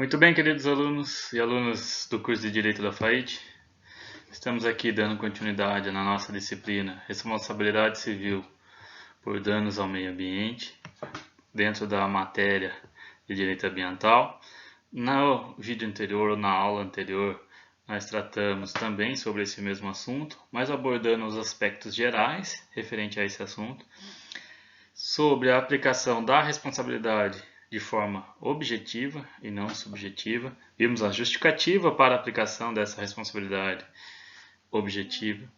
Muito bem, queridos alunos e alunas do curso de Direito da FAIT. Estamos aqui dando continuidade na nossa disciplina Responsabilidade Civil por Danos ao Meio Ambiente, dentro da matéria de Direito Ambiental. No vídeo anterior, ou na aula anterior, nós tratamos também sobre esse mesmo assunto, mas abordando os aspectos gerais referente a esse assunto, sobre a aplicação da responsabilidade de forma objetiva e não subjetiva. Vimos a justificativa para a aplicação dessa responsabilidade objetiva.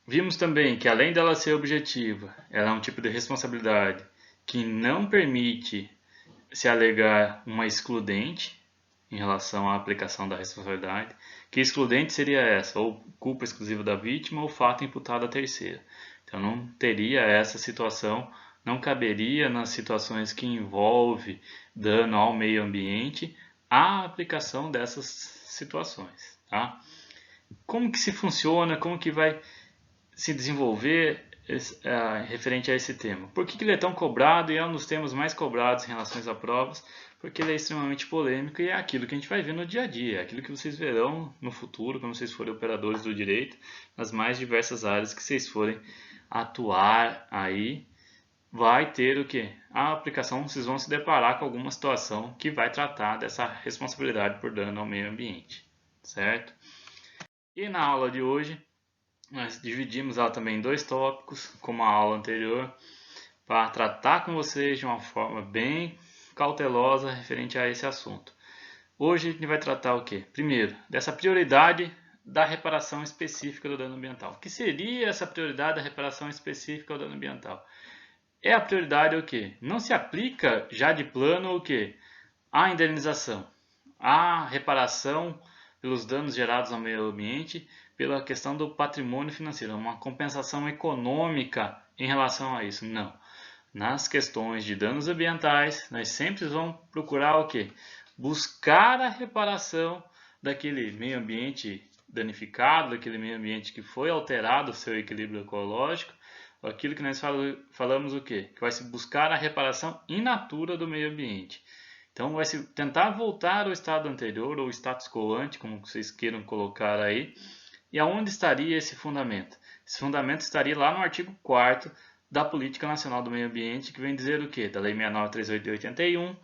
Vimos também que, além dela ser objetiva, ela é um tipo de responsabilidade que não permite se alegar uma excludente em relação à aplicação da responsabilidade. Que excludente seria essa? Ou culpa exclusiva da vítima ou fato imputado à terceira. Então não teria essa situação, não caberia nas situações que envolve dano ao meio ambiente a aplicação dessas situações. Tá? Como que se funciona, como que vai se desenvolver referente a esse tema? Por que ele é tão cobrado e é um dos temas mais cobrados em relação a provas? Porque ele é extremamente polêmico e é aquilo que a gente vai ver no dia a dia, é aquilo que vocês verão no futuro, quando vocês forem operadores do direito, nas mais diversas áreas que vocês forem atuar aí, vai ter o que? A aplicação, vocês vão se deparar com alguma situação que vai tratar dessa responsabilidade por dano ao meio ambiente, certo? E na aula de hoje, nós dividimos ela também em dois tópicos, como a aula anterior, para tratar com vocês de uma forma bem cautelosa referente a esse assunto. Hoje a gente vai tratar o quê? Primeiro, dessa prioridade da reparação específica do dano ambiental. O que seria essa prioridade da reparação específica do dano ambiental? É a prioridade o quê? Não se aplica já de plano o quê? A indenização, a reparação pelos danos gerados ao meio ambiente, pela questão do patrimônio financeiro, uma compensação econômica em relação a isso. Não. Nas questões de danos ambientais, nós sempre vamos procurar o quê? Buscar a reparação daquele meio ambiente danificado, daquele meio ambiente que foi alterado o seu equilíbrio ecológico, aquilo que nós falamos o quê? Que vai se buscar a reparação in natura do meio ambiente. Então vai se tentar voltar ao estado anterior, ou status quo ante, como vocês queiram colocar aí. E aonde estaria esse fundamento? Esse fundamento estaria lá no artigo 4º da Política Nacional do Meio Ambiente, que vem dizer o quê? Da Lei 6938 de 81,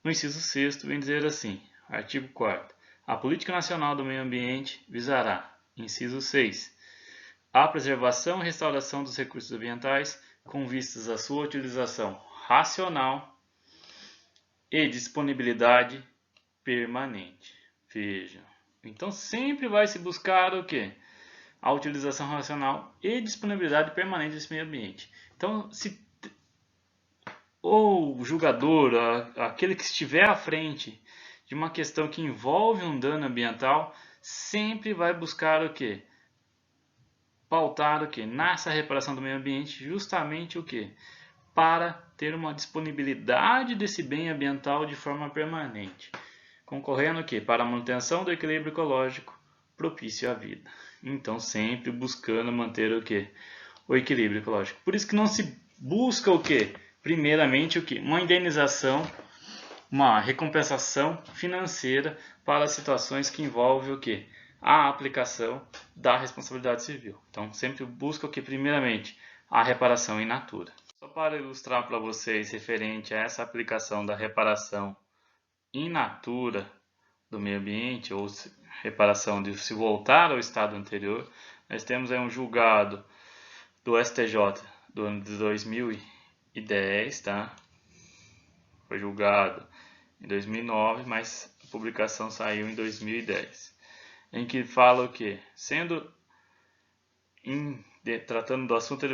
no inciso 6º, vem dizer assim, artigo 4º. A Política Nacional do Meio Ambiente visará, inciso 6, a preservação e restauração dos recursos ambientais com vistas à sua utilização racional e disponibilidade permanente. Vejam. Então sempre vai se buscar o quê? A utilização racional e disponibilidade permanente desse meio ambiente. Então, se o julgador, aquele que estiver à frente de uma questão que envolve um dano ambiental, sempre vai buscar o quê? Pautar o quê? Nessa reparação do meio ambiente, justamente o quê? Para ter uma disponibilidade desse bem ambiental de forma permanente, concorrendo o quê? Para a manutenção do equilíbrio ecológico propício à vida. Então, sempre buscando manter o quê? O equilíbrio ecológico. Por isso que não se busca o quê? Primeiramente, o quê? Uma indenização, uma recompensação financeira para situações que envolvem o quê? A aplicação da responsabilidade civil. Então, sempre busca o que? Primeiramente, a reparação in natura. Só para ilustrar para vocês referente a essa aplicação da reparação in natura do meio ambiente, ou reparação de se voltar ao estado anterior, nós temos aí um julgado do STJ do ano de 2010, tá? Foi julgado em 2009, mas a publicação saiu em 2010, em que fala o que? Tratando do assunto,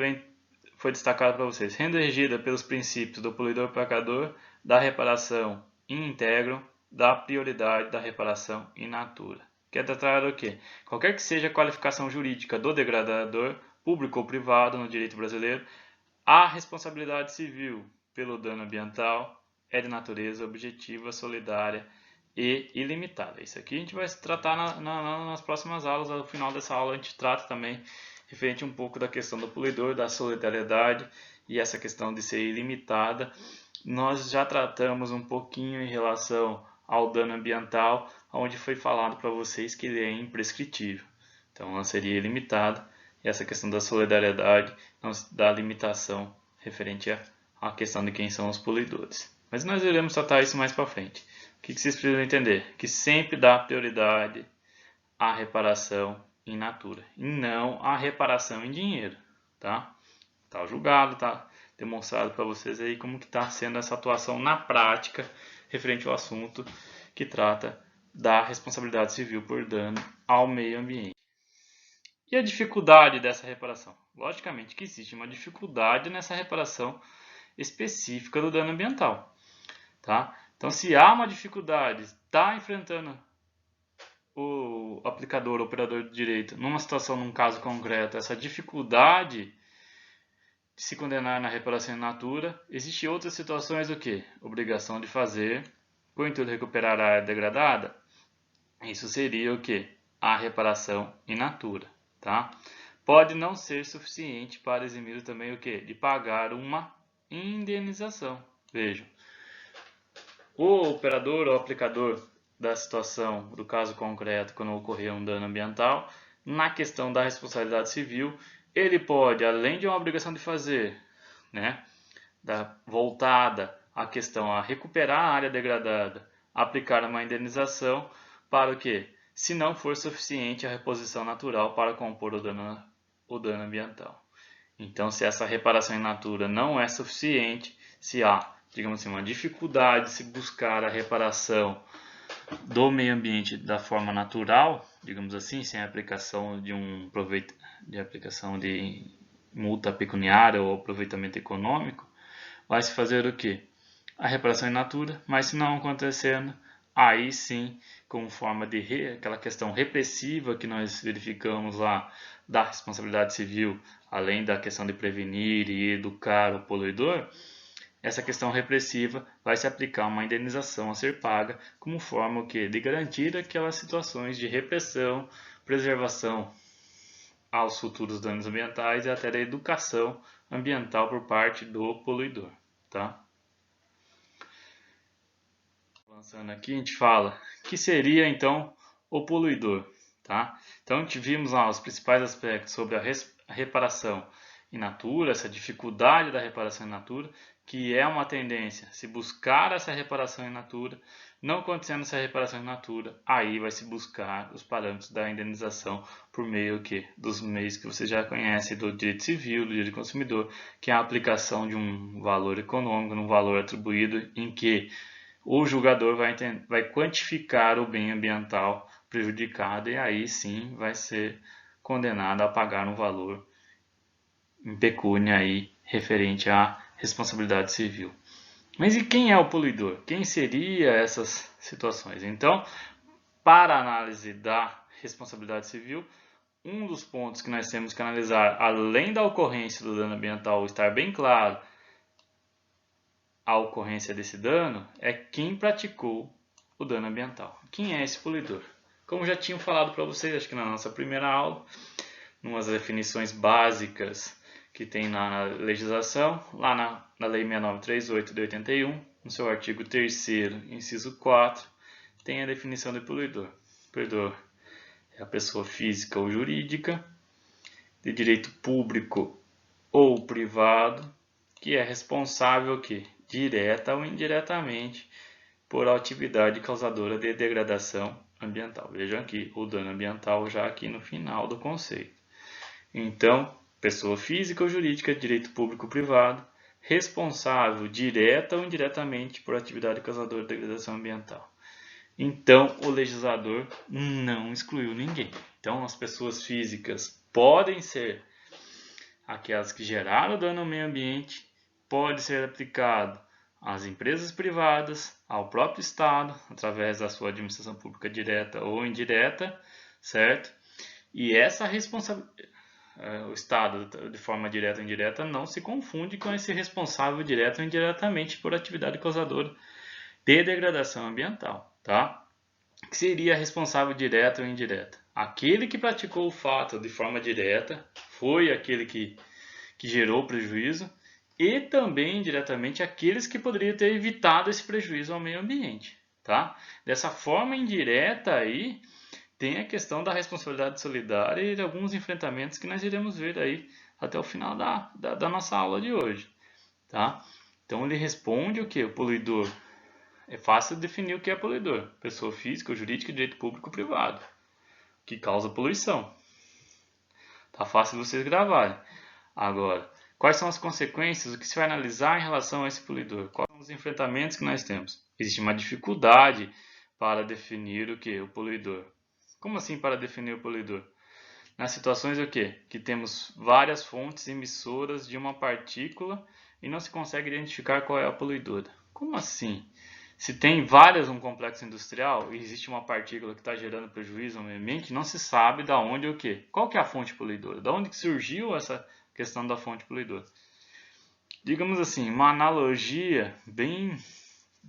foi destacado para vocês, sendo regida pelos princípios do poluidor-pagador, da reparação in integrum, da prioridade da reparação in natura. Quer tratar o quê? Qualquer que seja a qualificação jurídica do degradador, público ou privado no direito brasileiro, a responsabilidade civil pelo dano ambiental é de natureza objetiva, solidária e ilimitada. Isso aqui a gente vai tratar nas próximas aulas. Ao final dessa aula a gente trata também referente um pouco da questão do poluidor, da solidariedade e essa questão de ser ilimitada. Nós já tratamos um pouquinho em relação ao dano ambiental, onde foi falado para vocês que ele é imprescritível. Então, ela seria ilimitada, e essa questão da solidariedade não dá limitação referente à questão de quem são os poluidores. Mas nós iremos tratar isso mais para frente. O que vocês precisam entender? Que sempre dá prioridade à reparação in natura, e não à reparação em dinheiro, tá? Tá julgado, tá demonstrado para vocês aí como que está sendo essa atuação na prática referente ao assunto que trata da responsabilidade civil por dano ao meio ambiente. E a dificuldade dessa reparação? Logicamente que existe uma dificuldade nessa reparação específica do dano ambiental, tá? Então, se há uma dificuldade, está enfrentando o aplicador, o operador de direito, numa situação, num caso concreto, essa dificuldade de se condenar na reparação in natura, existem outras situações, o que? Obrigação de fazer, com o intuito de recuperar a área degradada, isso seria o que? A reparação in natura, tá? Pode não ser suficiente para eximir também o que? De pagar uma indenização. Vejam, o operador ou aplicador da situação, do caso concreto, quando ocorrer um dano ambiental, na questão da responsabilidade civil, ele pode, além de uma obrigação de fazer, né, voltada à questão a recuperar a área degradada, aplicar uma indenização para o quê? Se não for suficiente a reposição natural para compor o dano ambiental. Então, se essa reparação in natura não é suficiente, se há, digamos assim, uma dificuldade de se buscar a reparação do meio ambiente da forma natural, digamos assim, sem a aplicação de aplicação de multa pecuniária ou aproveitamento econômico, vai se fazer o quê? A reparação in natura, mas se não acontecendo, aí sim, como forma de aquela questão repressiva que nós verificamos lá da responsabilidade civil, além da questão de prevenir e educar o poluidor, essa questão repressiva vai se aplicar uma indenização a ser paga como forma de garantir aquelas situações de repressão, preservação aos futuros danos ambientais e até da educação ambiental por parte do poluidor, tá? Avançando aqui, a gente fala que seria então o poluidor, tá? Então, a gente vimos lá os principais aspectos sobre a reparação in natura, essa dificuldade da reparação in natura, que é uma tendência, se buscar essa reparação in natura, não acontecendo essa reparação in natura, aí vai se buscar os parâmetros da indenização por meio dos meios que você já conhece, do direito civil, do direito do consumidor, que é a aplicação de um valor econômico, um valor atribuído em que o julgador vai quantificar o bem ambiental prejudicado e aí sim vai ser condenado a pagar um valor em pecúnia aí referente à responsabilidade civil. Mas e quem é o poluidor? Quem seria essas situações? Então, para a análise da responsabilidade civil, um dos pontos que nós temos que analisar, além da ocorrência do dano ambiental estar bem claro a ocorrência desse dano, é quem praticou o dano ambiental. Quem é esse poluidor? Como já tinha falado para vocês, acho que na nossa primeira aula, umas definições básicas que tem na legislação, lá na Lei 6938 de 81, no seu artigo 3º, inciso 4, tem a definição de poluidor. O poluidor é a pessoa física ou jurídica, de direito público ou privado, que é responsável direta ou indiretamente por atividade causadora de degradação ambiental. Vejam aqui o dano ambiental já aqui no final do conceito. Então, pessoa física ou jurídica, direito público ou privado, responsável direta ou indiretamente por atividade causadora de degradação ambiental. Então, o legislador não excluiu ninguém. Então, as pessoas físicas podem ser aquelas que geraram dano ao meio ambiente, pode ser aplicado às empresas privadas, ao próprio Estado, através da sua administração pública direta ou indireta, certo? E essa responsabilidade, o Estado, de forma direta ou indireta, não se confunde com esse responsável direto ou indiretamente por atividade causadora de degradação ambiental, tá? Que seria responsável direta ou indireta? Aquele que praticou o fato de forma direta foi aquele que gerou o prejuízo e também indiretamente aqueles que poderiam ter evitado esse prejuízo ao meio ambiente, tá? Dessa forma indireta aí, tem a questão da responsabilidade solidária e de alguns enfrentamentos que nós iremos ver aí até o final da nossa aula de hoje, tá? Então ele responde o que? O poluidor. É fácil definir o que é poluidor. Pessoa física ou jurídica de direito público ou privado, que causa poluição. Tá fácil vocês gravarem. Agora, quais são as consequências? O que se vai analisar em relação a esse poluidor? Quais são os enfrentamentos que nós temos? Existe uma dificuldade para definir o que? O poluidor. Como assim para definir o poluidor? Nas situações o quê? Que temos várias fontes emissoras de uma partícula e não se consegue identificar qual é a poluidora. Como assim? Se tem várias no complexo industrial e existe uma partícula que está gerando prejuízo ao meio ambiente, não se sabe da onde o quê? Qual que é a fonte poluidora? Da onde que surgiu essa questão da fonte poluidora? Digamos assim, uma analogia bem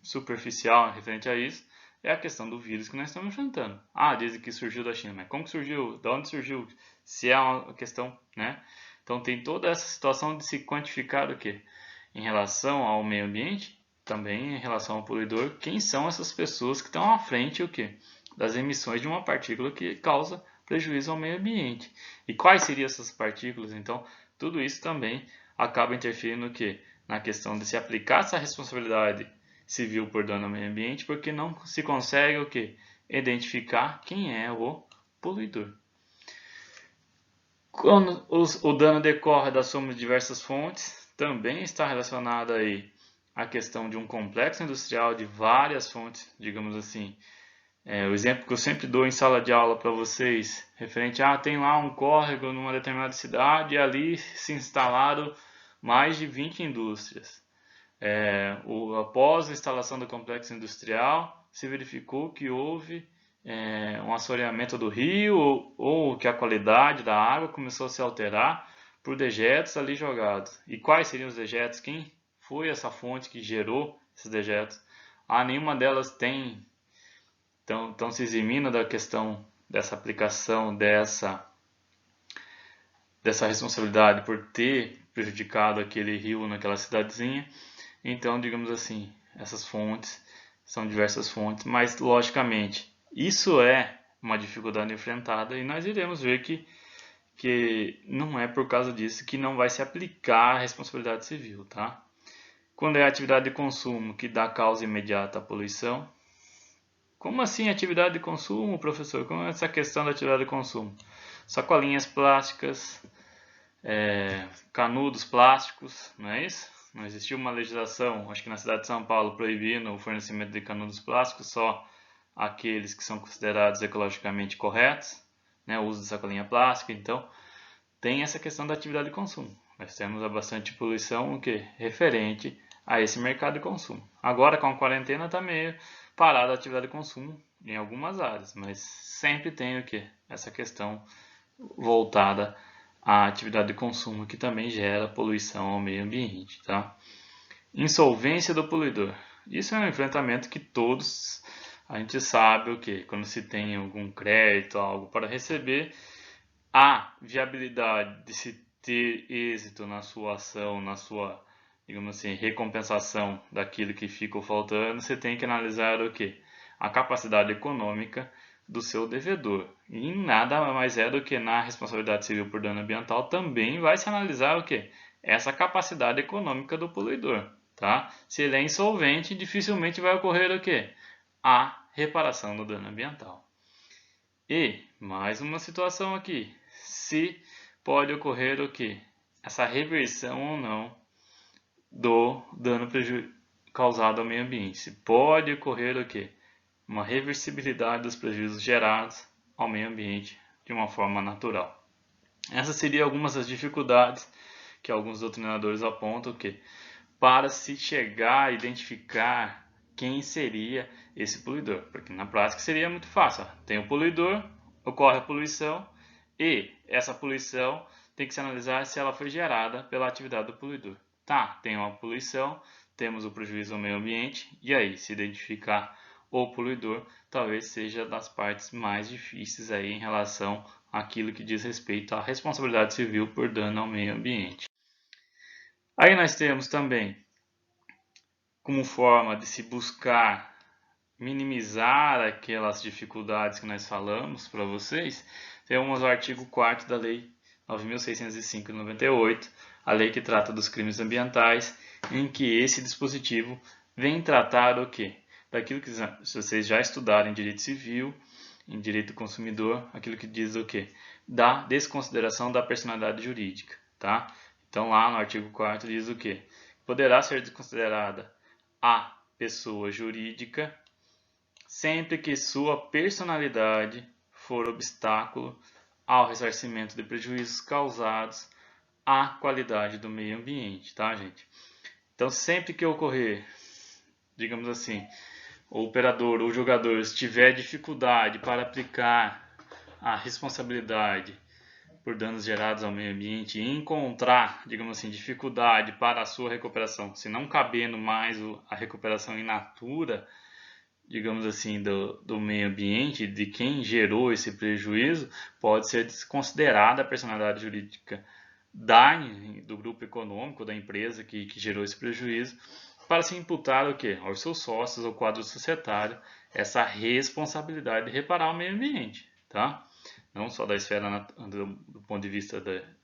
superficial referente a isso é a questão do vírus que nós estamos enfrentando. Ah, dizem que surgiu da China, mas como que surgiu? Da onde surgiu? Se é uma questão, né? Então tem toda essa situação de se quantificar o quê? Em relação ao meio ambiente, também em relação ao poluidor, quem são essas pessoas que estão à frente o quê? Das emissões de uma partícula que causa prejuízo ao meio ambiente. E quais seriam essas partículas? Então, tudo isso também acaba interferindo no quê? Na questão de se aplicar essa responsabilidade civil por dano ao meio ambiente, porque não se consegue o quê? Identificar quem é o poluidor. Quando o dano decorre da soma de diversas fontes, também está relacionado aí à questão de um complexo industrial de várias fontes, digamos assim. O exemplo que eu sempre dou em sala de aula para vocês, referente a tem lá um córrego numa determinada cidade e ali se instalaram mais de 20 indústrias. Após a instalação do complexo industrial, se verificou que houve um assoreamento do rio ou que a qualidade da água começou a se alterar por dejetos ali jogados. E quais seriam os dejetos? Quem foi essa fonte que gerou esses dejetos? Nenhuma delas estão se eximindo da questão dessa aplicação dessa responsabilidade por ter prejudicado aquele rio naquela cidadezinha. Então, digamos assim, essas fontes são diversas fontes, mas logicamente isso é uma dificuldade enfrentada e nós iremos ver que não é por causa disso que não vai se aplicar a responsabilidade civil, tá? Quando é a atividade de consumo que dá causa imediata à poluição. Como assim atividade de consumo, professor? Como é essa questão da atividade de consumo? Sacolinhas plásticas, canudos plásticos, não é isso? Não existiu uma legislação, acho que na cidade de São Paulo, proibindo o fornecimento de canudos plásticos, só aqueles que são considerados ecologicamente corretos, né, o uso de sacolinha plástica. Então, tem essa questão da atividade de consumo. Nós temos bastante poluição referente a esse mercado de consumo. Agora, com a quarentena, está meio parada a atividade de consumo em algumas áreas, mas sempre tem essa questão voltada a atividade de consumo que também gera poluição ao meio ambiente, tá? Insolvência do poluidor. Isso é um enfrentamento que todos a gente sabe quando se tem algum crédito, algo para receber, a viabilidade de se ter êxito na sua ação, na sua, digamos assim, recompensação daquilo que ficou faltando, você tem que analisar a capacidade econômica do seu devedor. E nada mais é do que na responsabilidade civil por dano ambiental também vai se analisar essa capacidade econômica do poluidor, tá? Se ele é insolvente, dificilmente vai ocorrer a reparação do dano ambiental. E mais uma situação aqui, se pode ocorrer essa reversão ou não do dano causado ao meio ambiente. Se pode ocorrer uma reversibilidade dos prejuízos gerados ao meio ambiente de uma forma natural. Essas seriam algumas das dificuldades que alguns doutrinadores apontam para se chegar a identificar quem seria esse poluidor, porque na prática seria muito fácil. Tem o poluidor, ocorre a poluição e essa poluição tem que se analisar se ela foi gerada pela atividade do poluidor. Tá, tem uma poluição, temos o prejuízo ao meio ambiente, e aí, se identificar o poluidor talvez seja das partes mais difíceis aí em relação àquilo que diz respeito à responsabilidade civil por dano ao meio ambiente. Aí nós temos também, como forma de se buscar minimizar aquelas dificuldades que nós falamos para vocês, temos o artigo 4º da Lei 9.605 de 98, a lei que trata dos crimes ambientais, em que esse dispositivo vem tratar o quê? Daquilo que vocês já estudaram em direito civil, em direito do consumidor, aquilo que diz o quê? Da desconsideração da personalidade jurídica, tá? Então lá no artigo 4º diz o quê? Poderá ser desconsiderada a pessoa jurídica sempre que sua personalidade for obstáculo ao ressarcimento de prejuízos causados à qualidade do meio ambiente, tá, gente? Então, sempre que ocorrer, digamos assim, o operador ou o jogador tiver dificuldade para aplicar a responsabilidade por danos gerados ao meio ambiente e encontrar, digamos assim, dificuldade para a sua recuperação, se não cabendo mais a recuperação in natura, digamos assim, do meio ambiente, de quem gerou esse prejuízo, pode ser desconsiderada a personalidade jurídica do grupo econômico, da empresa que gerou esse prejuízo, para se imputar o quê? Aos seus sócios, ao quadro societário, essa responsabilidade de reparar o meio ambiente, tá? Não só da esfera do ponto de vista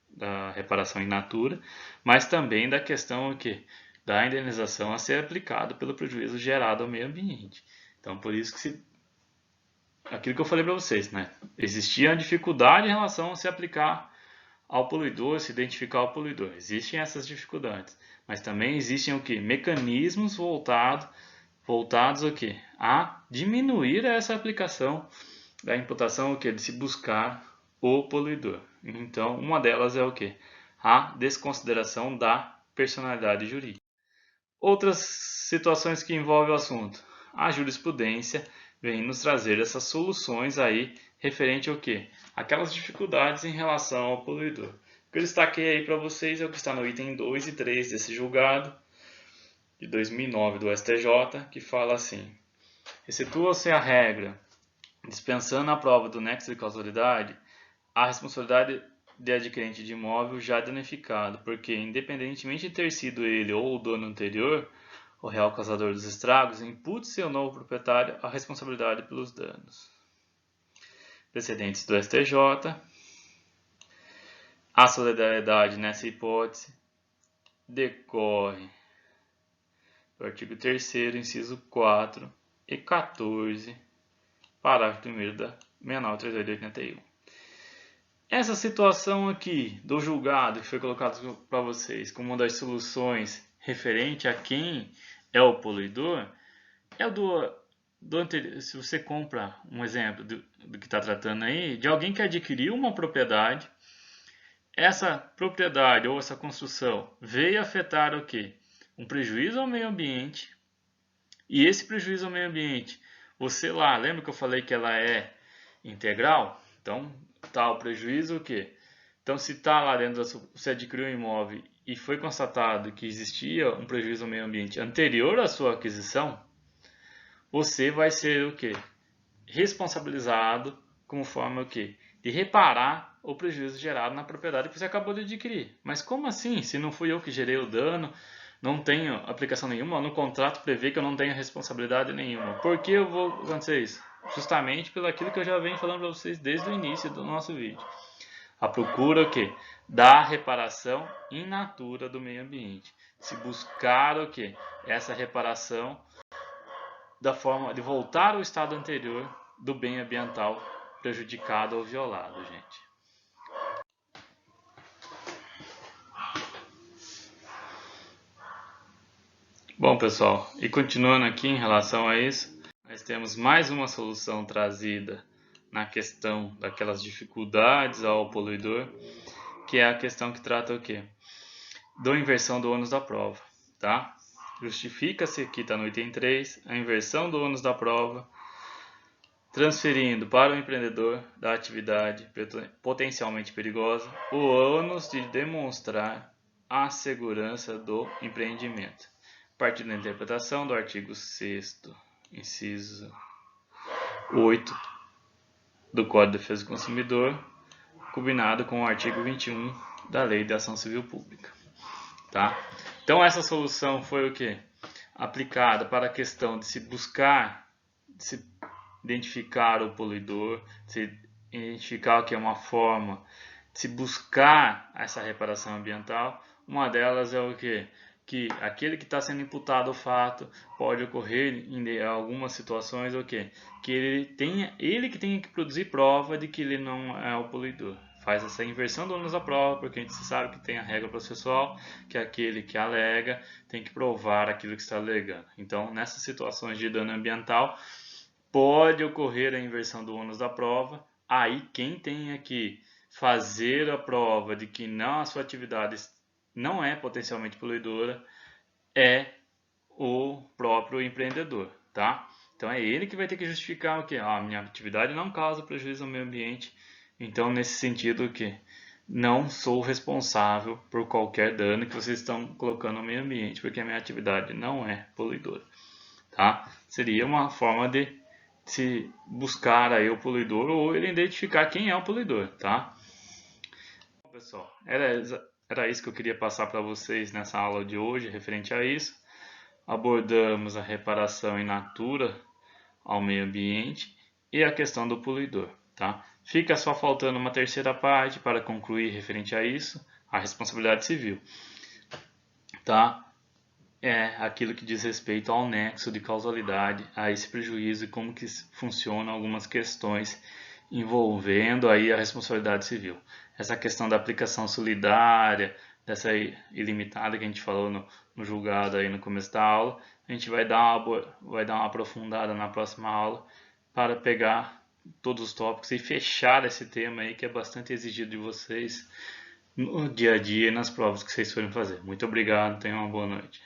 da reparação in natura, mas também da questão o quê? Da indenização a ser aplicada pelo prejuízo gerado ao meio ambiente. Então, por isso que aquilo que eu falei para vocês, né? Existia uma dificuldade em relação a se aplicar ao poluidor, se identificar o poluidor. Existem essas dificuldades, mas também existem o que? Mecanismos voltados o que? A diminuir essa aplicação da imputação o que? De se buscar o poluidor. Então, uma delas é o que? A desconsideração da personalidade jurídica. Outras situações que envolvem o assunto. A jurisprudência vem nos trazer essas soluções aí referente ao que? Aquelas dificuldades em relação ao poluidor. O que eu destaquei aí para vocês é o que está no item 2 e 3 desse julgado de 2009 do STJ, que fala assim: excetua-se a regra dispensando a prova do nexo de causalidade a responsabilidade de adquirente de imóvel já danificado, porque independentemente de ter sido ele ou o dono anterior, o real causador dos estragos, impute-se ao novo proprietário a responsabilidade pelos danos. Precedentes do STJ. A solidariedade nessa hipótese decorre do artigo 3º, inciso 4 e 14, parágrafo 1º da 693881. Essa situação aqui do julgado que foi colocado para vocês como uma das soluções referente a quem é o poluidor é o do anterior. Se você compra um exemplo do que está tratando aí, de alguém que adquiriu uma propriedade, essa propriedade ou essa construção veio afetar o quê? Um prejuízo ao meio ambiente, e esse prejuízo ao meio ambiente, você lá, lembra que eu falei que ela é integral? Então, tá o prejuízo o quê? Então, se está lá dentro, você adquiriu um imóvel e foi constatado que existia um prejuízo ao meio ambiente anterior à sua aquisição, você vai ser o quê? Responsabilizado como forma o quê? De reparar o prejuízo gerado na propriedade que você acabou de adquirir. Mas como assim? Se não fui eu que gerei o dano, não tenho aplicação nenhuma, no contrato prevê que eu não tenho responsabilidade nenhuma. Por que eu vou acontecer isso? Justamente pelo aquilo que eu já venho falando para vocês desde o início do nosso vídeo. A procura o quê? Da reparação in natura do meio ambiente. Se buscar o quê? Essa reparação da forma de voltar ao estado anterior do bem ambiental prejudicado ou violado, gente. Bom, pessoal, e continuando aqui em relação a isso, nós temos mais uma solução trazida na questão daquelas dificuldades ao poluidor, que é a questão que trata o quê? Da inversão do ônus da prova, tá? Justifica-se, aqui está no item 3, a inversão do ônus da prova, transferindo para o empreendedor da atividade potencialmente perigosa o ônus de demonstrar a segurança do empreendimento. A partir da interpretação do artigo 6º, inciso 8 do Código de Defesa do Consumidor, combinado com o artigo 21 da Lei de Ação Civil Pública. Tá? Então essa solução foi o que? Aplicada para a questão de se buscar se identificar o poluidor, se identificar que é uma forma de se buscar essa reparação ambiental. Uma delas é o quê? Que aquele que está sendo imputado o fato pode ocorrer em algumas situações o quê? Que ele que tenha que produzir prova de que ele não é o poluidor. Faz essa inversão do ônus da prova, porque a gente sabe que tem a regra processual, que aquele que alega tem que provar aquilo que está alegando. Então, nessas situações de dano ambiental, pode ocorrer a inversão do ônus da prova. Aí, quem tenha que fazer a prova de que não, a sua atividade não é potencialmente poluidora é o próprio empreendedor, tá? Então é ele que vai ter que justificar o que a minha atividade não causa prejuízo ao meio ambiente. Então nesse sentido o que não sou responsável por qualquer dano que vocês estão colocando no meio ambiente, porque a minha atividade não é poluidora, tá? Seria uma forma de se buscar aí o poluidor ou ele identificar quem é o poluidor, tá? Bom, pessoal, era isso que eu queria passar para vocês nessa aula de hoje, referente a isso. Abordamos a reparação in natura ao meio ambiente e a questão do poluidor, tá? Fica só faltando uma terceira parte para concluir referente a isso, a responsabilidade civil, tá? É aquilo que diz respeito ao nexo de causalidade, a esse prejuízo e como que funcionam algumas questões envolvendo aí a responsabilidade civil. Essa questão da aplicação solidária, dessa ilimitada que a gente falou no julgado aí no começo da aula, a gente vai dar uma aprofundada na próxima aula para pegar todos os tópicos e fechar esse tema aí que é bastante exigido de vocês no dia a dia e nas provas que vocês forem fazer. Muito obrigado, tenham uma boa noite.